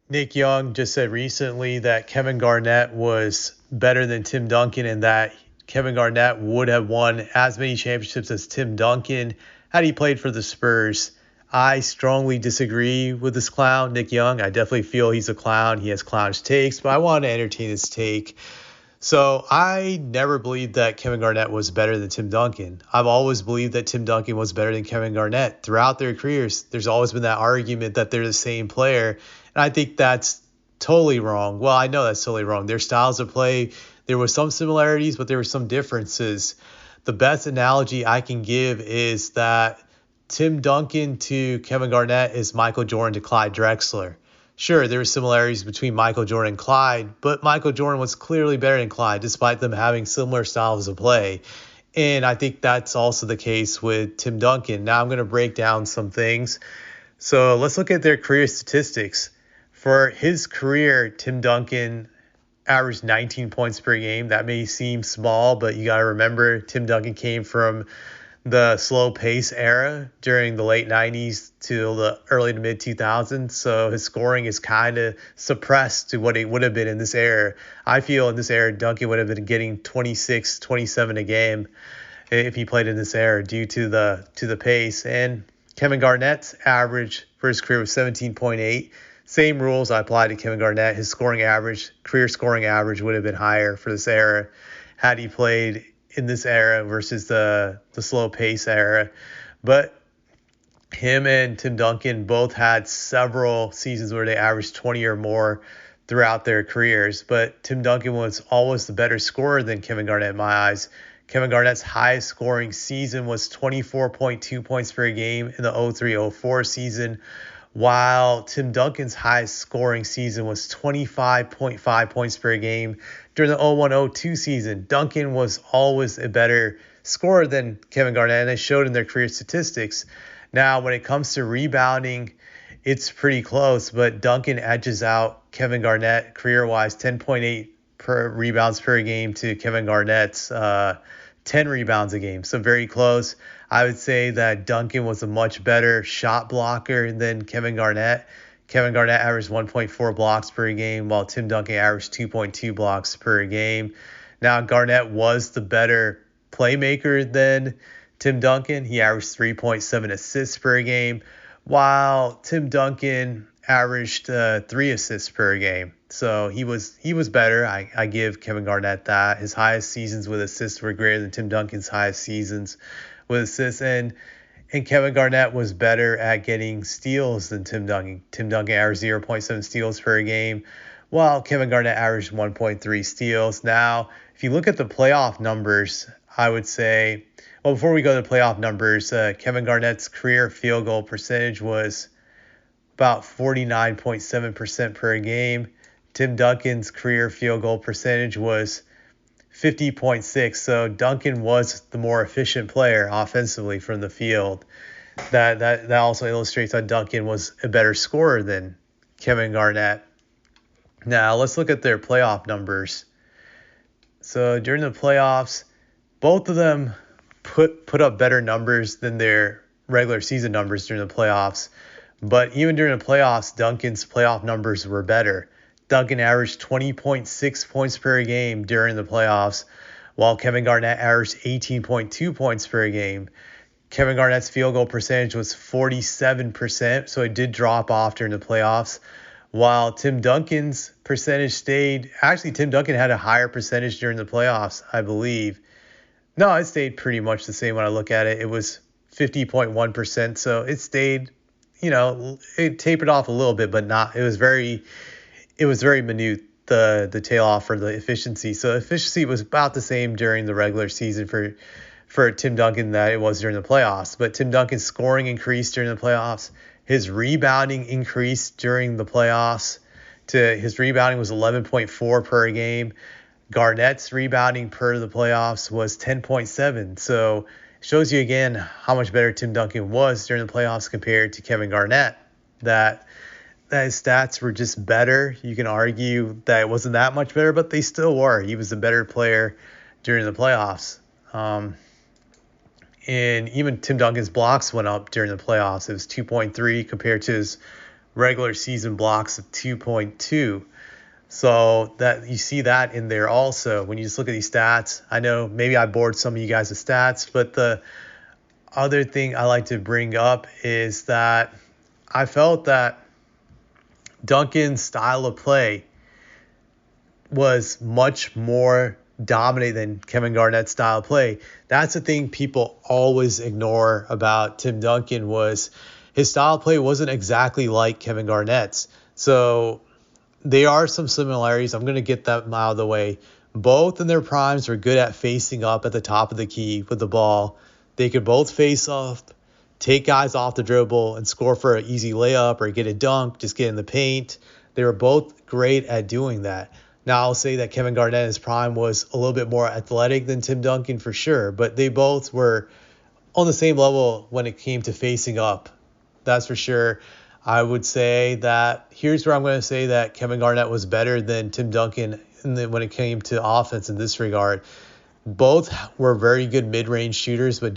Nick Young just said recently that Kevin Garnett was better than Tim Duncan and that Kevin Garnett would have won as many championships as Tim Duncan had he played for the Spurs. I strongly disagree with this clown, Nick Young. I definitely feel he's a clown. He has clownish takes, but I want to entertain his take. So I never believed that Kevin Garnett was better than Tim Duncan. I've always believed that Tim Duncan was better than Kevin Garnett. Throughout their careers, there's always been that argument that they're the same player. And I think that's totally wrong. Well, I know that's totally wrong. Their styles of play, there were some similarities, but there were some differences. The best analogy I can give is that Tim Duncan to Kevin Garnett is Michael Jordan to Clyde Drexler. Sure, there were similarities between Michael Jordan and Clyde, but Michael Jordan was clearly better than Clyde despite them having similar styles of play. And I think that's also the case with Tim Duncan. Now I'm going to break down some things. So let's look at their career statistics. For his career, Tim Duncan averaged 19 points per game. That may seem small, but you got to remember Tim Duncan came from the slow pace era during the late 90s to the early to mid 2000s. So his scoring is kind of suppressed to what it would have been in this era. I feel in this era, Duncan would have been getting 26, 27 a game if he played in this era due to the pace. And Kevin Garnett's average for his career was 17.8. Same rules I applied to Kevin Garnett. His scoring average, career scoring average would have been higher for this era had he played in this era versus the slow pace era. But him and Tim Duncan both had several seasons where they averaged 20 or more throughout their careers. But Tim Duncan was always the better scorer than Kevin Garnett in my eyes. Kevin Garnett's highest scoring season was 24.2 points per game in the 03-04 season, while Tim Duncan's highest scoring season was 25.5 points per game during the 01-02 season. Duncan was always a better scorer than Kevin Garnett, and it showed in their career statistics. Now, when it comes to rebounding, it's pretty close, but Duncan edges out Kevin Garnett career-wise, 10.8 rebounds per game to Kevin Garnett's 10 rebounds a game. So very close. I would say that Duncan was a much better shot blocker than Kevin Garnett. Kevin Garnett averaged 1.4 blocks per game, while Tim Duncan averaged 2.2 blocks per game. Now, Garnett was the better playmaker than Tim Duncan. He averaged 3.7 assists per game, while Tim Duncan averaged 3 assists per game. So he was better. I give Kevin Garnett that. His highest seasons with assists were greater than Tim Duncan's highest seasons with assists. And Kevin Garnett was better at getting steals than Tim Duncan. Tim Duncan averaged 0.7 steals per game, while Kevin Garnett averaged 1.3 steals. Now, if you look at the playoff numbers, I would say, well, before we go to playoff numbers, Kevin Garnett's career field goal percentage was about 49.7% per game. Tim Duncan's career field goal percentage was 50.6. So Duncan was the more efficient player offensively from the field. That also illustrates how Duncan was a better scorer than Kevin Garnett. Now let's look at their playoff numbers. So during the playoffs, both of them put up better numbers than their regular season numbers during the playoffs. But even during the playoffs, Duncan's playoff numbers were better. Duncan averaged 20.6 points per game during the playoffs, while Kevin Garnett averaged 18.2 points per game. Kevin Garnett's field goal percentage was 47%, so it did drop off during the playoffs, while Tim Duncan's percentage stayed. Actually, Tim Duncan had a higher percentage during the playoffs, I believe. No, it stayed pretty much the same when I look at it. It was 50.1%, so it stayed, it tapered off a little bit, but not. It was very minute, the tail off for the efficiency. So efficiency was about the same during the regular season for Tim Duncan that it was during the playoffs. But Tim Duncan's scoring increased during the playoffs. His rebounding increased during the playoffs. His rebounding was 11.4 per game. Garnett's rebounding per the playoffs was 10.7. So it shows you again how much better Tim Duncan was during the playoffs compared to Kevin Garnett. That his stats were just better. You can argue that it wasn't that much better, but they still were. He was a better player during the playoffs. And even Tim Duncan's blocks went up during the playoffs. It was 2.3 compared to his regular season blocks of 2.2. So that you see that in there also when you just look at these stats. I know maybe I bored some of you guys with stats, but the other thing I like to bring up is that I felt that Duncan's style of play was much more dominant than Kevin Garnett's style of play. That's the thing people always ignore about Tim Duncan was his style of play wasn't exactly like Kevin Garnett's. So there are some similarities. I'm going to get them out of the way. Both in their primes were good at facing up at the top of the key with the ball. They could both face off, take guys off the dribble, and score for an easy layup or get a dunk, just get in the paint. They were both great at doing that. Now, I'll say that Kevin Garnett in his prime was a little bit more athletic than Tim Duncan for sure, but they both were on the same level when it came to facing up. That's for sure. I would say that here's where I'm going to say that Kevin Garnett was better than Tim Duncan when it came to offense in this regard. Both were very good mid-range shooters, but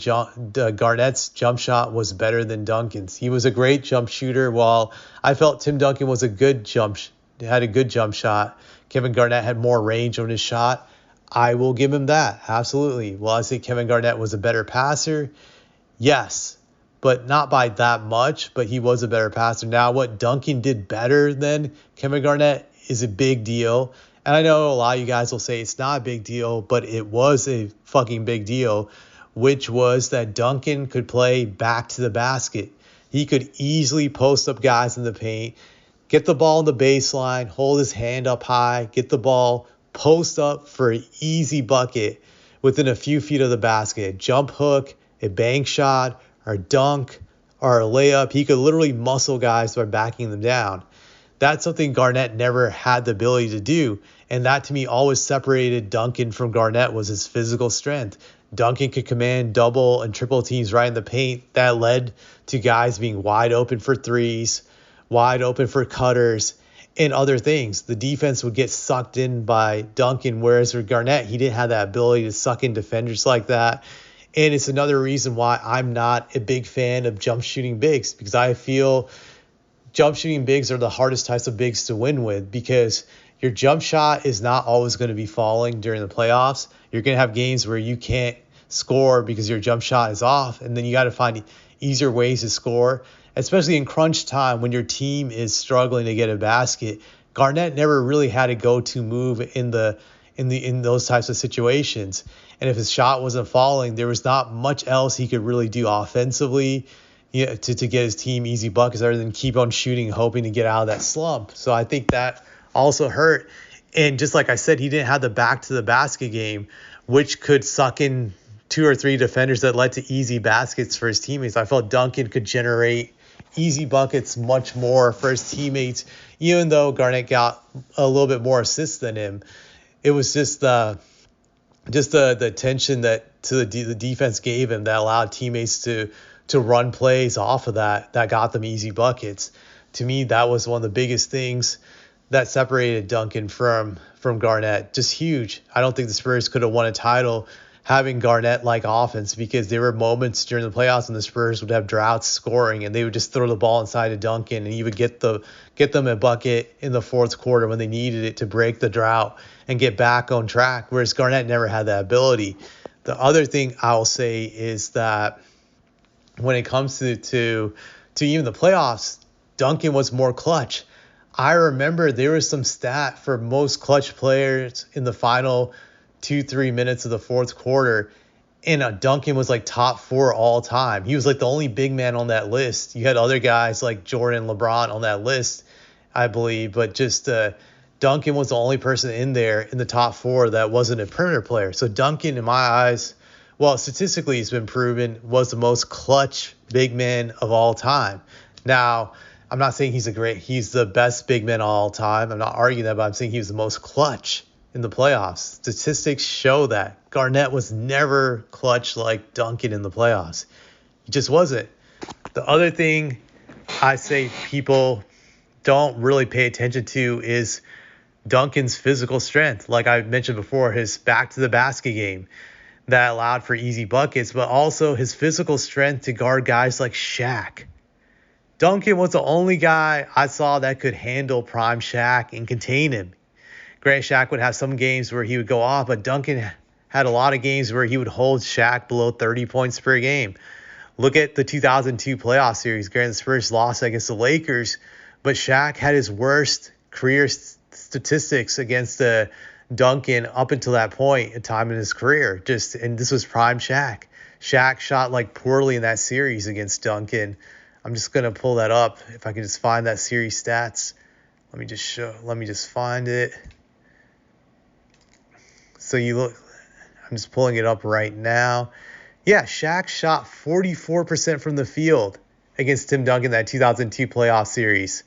Garnett's jump shot was better than Duncan's. He was a great jump shooter, while I felt Tim Duncan was had a good jump shot. Kevin Garnett had more range on his shot. I will give him that, absolutely. Will I say Kevin Garnett was a better passer? Yes, but not by that much, but he was a better passer. Now, what Duncan did better than Kevin Garnett is a big deal. And I know a lot of you guys will say it's not a big deal, but it was a fucking big deal, which was that Duncan could play back to the basket. He could easily post up guys in the paint, get the ball on the baseline, hold his hand up high, get the ball, post up for an easy bucket within a few feet of the basket. Jump hook, a bank shot, or dunk, or a layup. He could literally muscle guys by backing them down. That's something Garnett never had the ability to do. And that, to me, always separated Duncan from Garnett was his physical strength. Duncan could command double and triple teams right in the paint. That led to guys being wide open for threes, wide open for cutters, and other things. The defense would get sucked in by Duncan, whereas for Garnett, he didn't have that ability to suck in defenders like that. And it's another reason why I'm not a big fan of jump shooting bigs, because I feel jump shooting bigs are the hardest types of bigs to win with, because your jump shot is not always going to be falling during the playoffs. You're going to have games where you can't score because your jump shot is off, and then you got to find easier ways to score, especially in crunch time when your team is struggling to get a basket. Garnett never really had a go-to move in those types of situations. And if his shot wasn't falling, there was not much else he could really do offensively, to get his team easy buckets other than keep on shooting, hoping to get out of that slump. So I think that also hurt. And just like I said, he didn't have the back to the basket game, which could suck in 2 or 3 defenders that led to easy baskets for his teammates. I felt Duncan could generate easy buckets much more for his teammates, even though Garnett got a little bit more assists than him. It was just the attention that the defense gave him that allowed teammates to run plays off of that got them easy buckets. To me, that was one of the biggest things that separated Duncan from Garnett. Just huge. I don't think the Spurs could have won a title having Garnett-like offense, because there were moments during the playoffs when the Spurs would have droughts scoring and they would just throw the ball inside of Duncan, and he would get them a bucket in the fourth quarter when they needed it to break the drought and get back on track, whereas Garnett never had that ability. The other thing I'll say is that when it comes to even the playoffs, Duncan was more clutch. I remember there was some stat for most clutch players in the final 2-3 minutes of the fourth quarter, and Duncan was like top 4 all time. He was like the only big man on that list. You had other guys like Jordan, LeBron on that list, I believe, but just Duncan was the only person in there in the top 4 that wasn't a perimeter player. So Duncan, in my eyes, well, statistically, he's been proven, was the most clutch big man of all time. Now, I'm not saying he's the best big man of all time. I'm not arguing that, but I'm saying he was the most clutch in the playoffs. Statistics show that. Garnett was never clutch like Duncan in the playoffs. He just wasn't. The other thing I say people don't really pay attention to is Duncan's physical strength. Like I mentioned before, his back to the basket game that allowed for easy buckets, but also his physical strength to guard guys like Shaq. Duncan was the only guy I saw that could handle prime Shaq and contain him. Grant Shaq would have some games where he would go off, but Duncan had a lot of games where he would hold Shaq below 30 points per game. Look at the 2002 playoff series. Granted, the Spurs lost against the Lakers, but Shaq had his worst career statistics against Duncan up until that point in time in his career. And this was prime Shaq. Shaq shot like poorly in that series against Duncan. I'm just gonna pull that up if I can just find that series stats. Let me just find it. So you look, I'm just pulling it up right now. Yeah, Shaq shot 44% from the field against Tim Duncan that 2002 playoff series.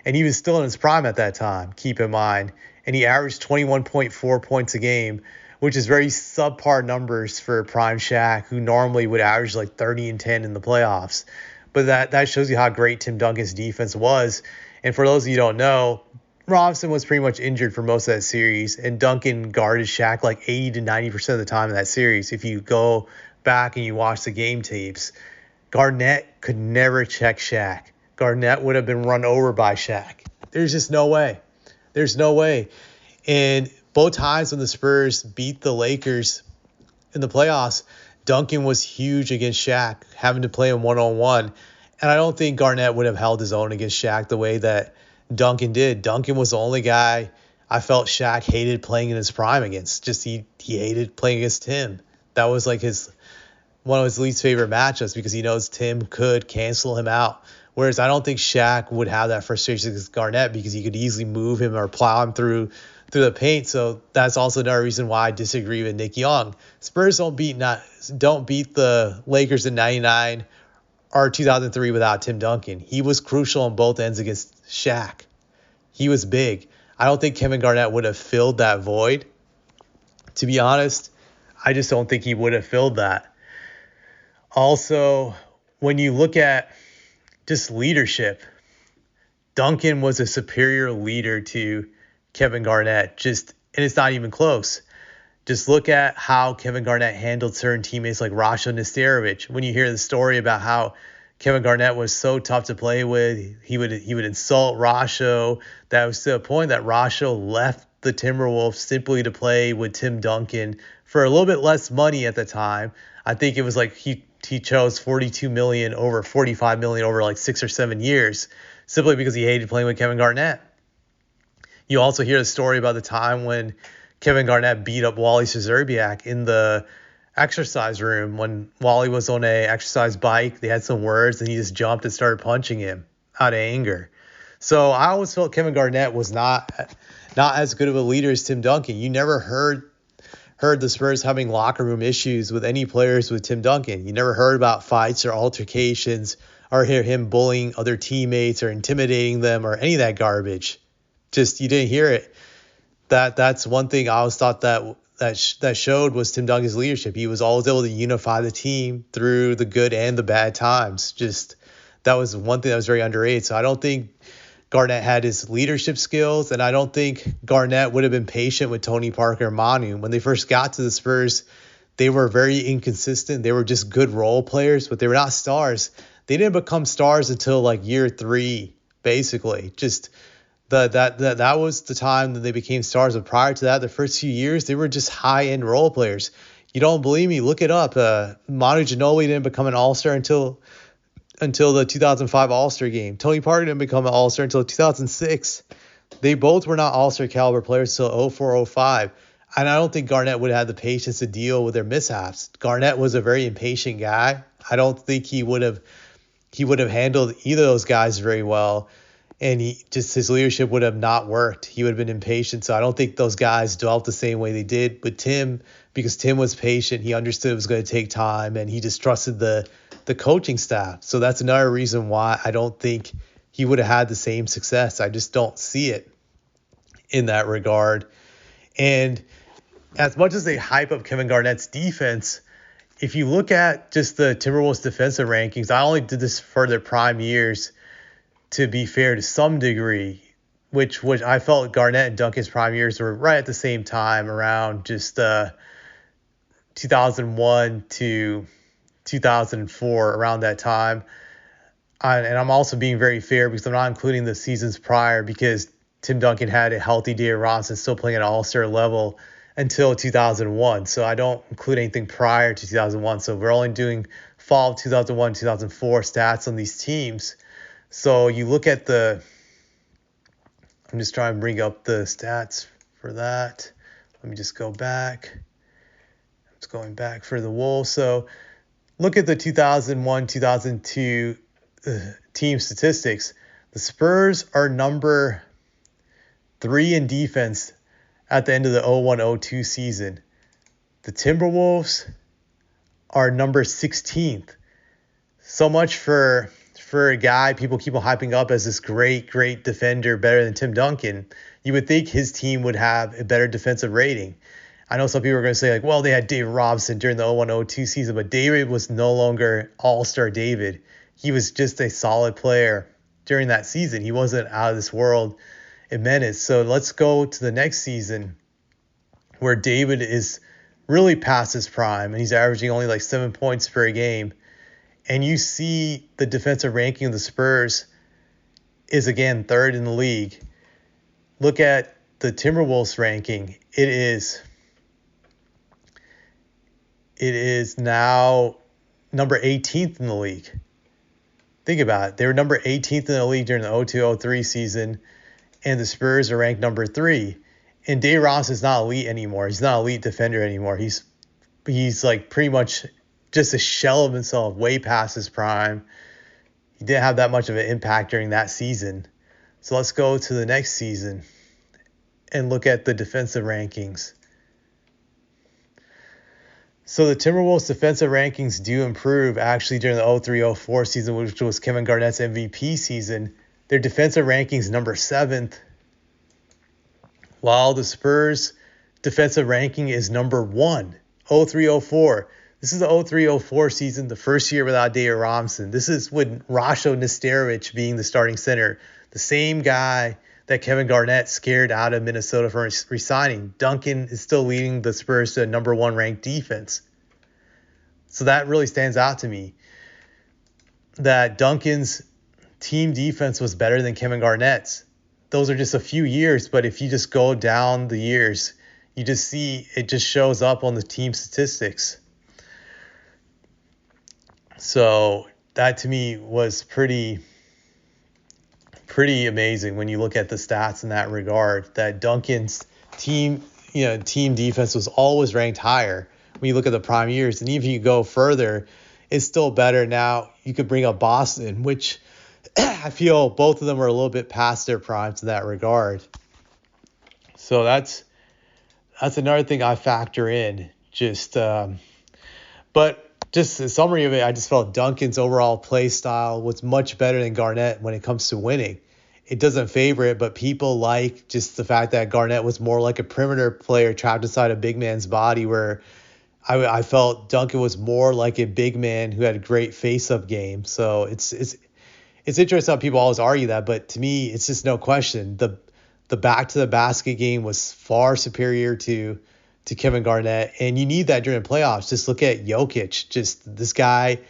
And he was still in his prime at that time, keep in mind. And he averaged 21.4 points a game, which is very subpar numbers for prime Shaq, who normally would average like 30 and 10 in the playoffs. But that shows you how great Tim Duncan's defense was. And for those of you who don't know, Robinson was pretty much injured for most of that series, and Duncan guarded Shaq like 80 to 90% of the time in that series. If you go back and you watch the game tapes, Garnett could never check Shaq. Garnett would have been run over by Shaq. There's just no way. There's no way. And both times when the Spurs beat the Lakers in the playoffs, Duncan was huge against Shaq, having to play him one-on-one. And I don't think Garnett would have held his own against Shaq the way that Duncan did. Duncan was the only guy I felt Shaq hated playing in his prime against. Just he hated playing against Tim. That was like one of his least favorite matchups because he knows Tim could cancel him out. Whereas I don't think Shaq would have that frustration against Garnett because he could easily move him or plow him through the paint. So that's also another reason why I disagree with Nick Young. Spurs don't beat the Lakers in 99 or 2003 without Tim Duncan. He was crucial on both ends against Shaq. He was big. I don't think Kevin Garnett would have filled that void. To be honest, I just don't think he would have filled that. Also, when you look at just leadership, Duncan was a superior leader to Kevin Garnett. And it's not even close. Just look at how Kevin Garnett handled certain teammates like Rasho Nesterovic. When you hear the story about how Kevin Garnett was so tough to play with, he would insult Rasho. That was to the point that Rasho left the Timberwolves simply to play with Tim Duncan for a little bit less money at the time. I think it was like he chose $42 million over $45 million over like 6 or 7 years simply because he hated playing with Kevin Garnett. You also hear the story about the time when Kevin Garnett beat up Wally Szczerbiak in the exercise room when Wally was on a exercise bike. They had some words and he just jumped and started punching him out of anger. So I always felt Kevin Garnett was not as good of a leader as Tim Duncan. You never heard the Spurs having locker room issues with any players with Tim Duncan. You never heard about fights or altercations or hear him bullying other teammates or intimidating them or any of that garbage. Just you didn't hear it. That's one thing I always thought that showed was Tim Duncan's leadership. He was always able to unify the team through the good and the bad times. Just that was one thing that was very underrated. So I don't think Garnett had his leadership skills, and I don't think Garnett would have been patient with Tony Parker and Manu. When they first got to the Spurs, they were very inconsistent. They were just good role players, but they were not stars. They didn't become stars until like year 3, basically. Just that was the time that they became stars. But prior to that, the first few years, they were just high-end role players. You don't believe me? Look it up. Manu Ginobili didn't become an all-star until the 2005 All-Star game. Tony Parker didn't become an All-Star until 2006. They both were not All-Star caliber players until 04-05. And I don't think Garnett would have had the patience to deal with their mishaps. Garnett was a very impatient guy. I don't think he would have handled either of those guys very well. And his leadership would have not worked. He would have been impatient. So I don't think those guys developed the same way they did with Tim, because Tim was patient. He understood it was going to take time, and he just trusted the coaching staff. So that's another reason why I don't think he would have had the same success. I just don't see it in that regard. And as much as they hype up Kevin Garnett's defense, if you look at just the Timberwolves defensive rankings, I only did this for their prime years, to be fair to some degree, which I felt Garnett and Duncan's prime years were right at the same time, around just 2001 to 2004, around that time. and I'm also being very fair because I'm not including the seasons prior because Tim Duncan had a healthy David Robinson still playing at an all-star level until 2001. So I don't include anything prior to 2001. So we're only doing fall of 2001, 2004 stats on these teams. So you look at I'm just trying to bring up the stats for that. Let me just go back. It's going back for the Wolves. So look at the 2001, 2002 team statistics. The Spurs are number 3 in defense at the end of the 01-02 season. The Timberwolves are number 16th. So much for a guy people keep on hyping up as this great defender, better than Tim Duncan. You would think his team would have a better defensive rating. I know some people are going to say, like, well, they had David Robinson during the 01-02 season, but David was no longer all-star David. He was just a solid player during that season. He wasn't out of this world in minutes. So let's go to the next season where David is really past his prime and he's averaging only like 7 points per game. And you see the defensive ranking of the Spurs is, again, 3rd in the league. Look at the Timberwolves ranking. It is now number 18th in the league. Think about it. They were number 18th in the league during the 02-03 season, and the Spurs are ranked number 3. And Dave Ross is not elite anymore. He's not an elite defender anymore. He's like pretty much just a shell of himself, way past his prime. He didn't have that much of an impact during that season. So let's go to the next season and look at the defensive rankings. So the Timberwolves defensive rankings do improve actually during the 03-04 season, which was Kevin Garnett's MVP season. Their defensive rankings number 7th, while the Spurs defensive ranking is number 1, 03-04. This is the 03-04 season, the first year without David Robinson. This is with Rasho Nesterovic being the starting center, the same guy that Kevin Garnett scared out of Minnesota for resigning. Duncan is still leading the Spurs to a number 1 ranked defense. So that really stands out to me, that Duncan's team defense was better than Kevin Garnett's. Those are just a few years, but if you just go down the years, you just see it just shows up on the team statistics. So that to me was pretty amazing when you look at the stats in that regard, that Duncan's team defense was always ranked higher when you look at the prime years. And even if you go further, it's still better. Now you could bring up Boston, which I feel both of them are a little bit past their primes in that regard. So that's another thing I factor in. But just a summary of it, I just felt Duncan's overall play style was much better than Garnett when it comes to winning. It doesn't favor it, but people like just the fact that Garnett was more like a perimeter player trapped inside a big man's body, where I felt Duncan was more like a big man who had a great face-up game. So it's interesting how people always argue that, but to me, it's just no question. The back-to-the-basket game was far superior to Kevin Garnett, and you need that during the playoffs. Just look at Jokic. Just this guy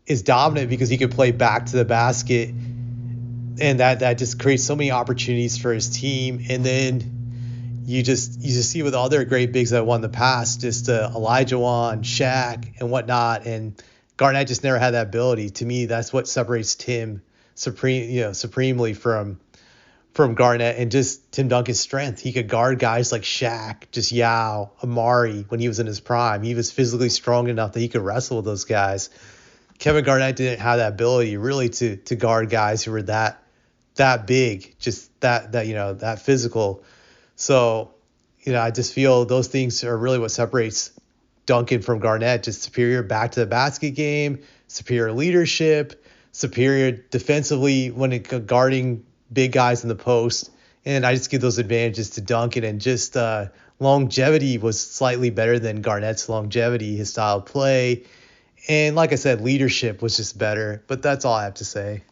is dominant because he could play back to the basket, and that just creates so many opportunities for his team. And then you just see with all their great bigs that won the past, just Elijah Wan, Shaq, and whatnot, and Garnett just never had that ability. To me, that's what separates Tim supremely from Garnett, and just Tim Duncan's strength. He could guard guys like Shaq, just Yao, Amari when he was in his prime. He was physically strong enough that he could wrestle with those guys. Kevin Garnett didn't have that ability really to guard guys who were that big, just that physical. So, I just feel those things are really what separates Duncan from Garnett. Just superior back to the basket game, superior leadership, superior defensively when it guarding big guys in the post. And I just give those advantages to Duncan, and just longevity was slightly better than Garnett's longevity, his style of play. And like I said, leadership was just better. But that's all I have to say.